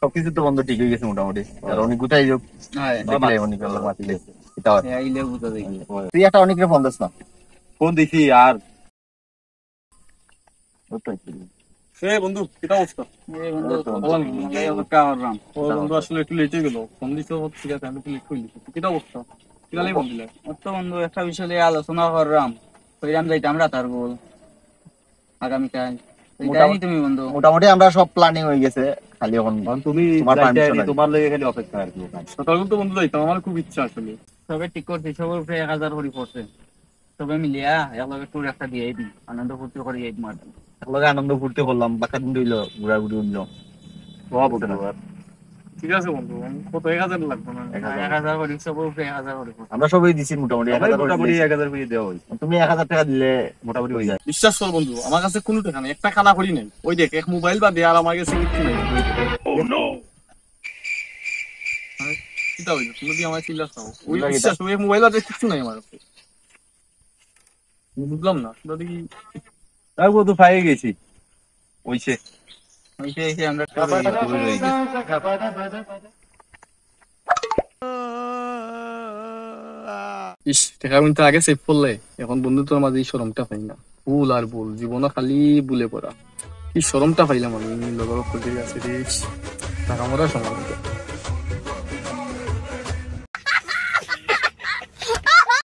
সবকিছু তো বন্ধু ঠিক হয়ে গেছে মোটামুটি। আর অনেক গুটাই যোগ দেখলে অনেক আল্লাহ মাতিলে এটা হয়। তুই একটা অনেকরে ফোন দিস না? ফোন দিছি আর ওটাই। সে বন্ধু কিটা অবস্থা? ও বন্ধু আসলে একটু লেট হয়ে গেল, ফোন দিছো ঠিক আছে, আমি একটু লেট করে দিছি। কিটা অবস্থা? কিটা লাগি ফোন দিলে? বন্ধু একটা বিষয় নিয়ে আলোচনা করলাম, কইলাম যাইতাম রাতার গোল আগামীকাল। তুমি বন্ধু মোটামুটি আমরা সব প্ল্যানিং হয়ে গেছে, খালি এখন তুমি তোমার যাইতে পারমিশন আইনি, আছে। তোমার লেগে খালি অপেক্ষা আর কি। সকালে তো বন্ধু যাইতাম, আমার খুব ইচ্ছা আসলে। সবে ঠিক করছি, সবার উপরে 1000 করে পড়ছে, সবে মিলিয়া একলগে ট্যুর একটা দিয়ে দিই, আনন্দ ফুর্তি করে যাই তোমার। একলগে আনন্দ ফুর্তি করলাম, বাঁকা দিন হইলো, ঘুরাঘুরি হইলো। ঠিক আছে বন্ধু, কত 1000 লাগবে না? 1000 করে, সবার উপরে 1000 করে পড়ছে। আমরা সবাই দিছি মোটামুটি 1000 করে মোটামুটি দিছি। 1000 করে দেওয়া হয়েছে। তুমি 1000 টাকা দিলে মোটামুটি হয়ে যায়। বিশ্বাস কর বন্ধু, আমার কাছে কোনো টাকা নেই, একটা খানা করি নাই। ওই দেখ, এক মোবাইল বা দেয়ার আমার কাছে কিচ্ছু নাই। কিটা হইলো, তুমি কি আমার চিল্লাস নাও? ওই বিশ্বাস, ওই মোবাইল বা কিচ্ছু নাই আমার কাছে। বুঝলাম না দাদি কি। তাই বন্ধু পাই গেছি ওইছে। এসে আমরা ইস, টাকা কিন্তু আগে সেভ করলে এখন বন্ধুত্বের মাঝে এই শরমটা পাই না। ভুল আর ভুল, জীবনে খালি ভুলে পড়া। কি শরমটা পাইলাম আমি, লগর করতে গেছে রে। টাকা মরা সময়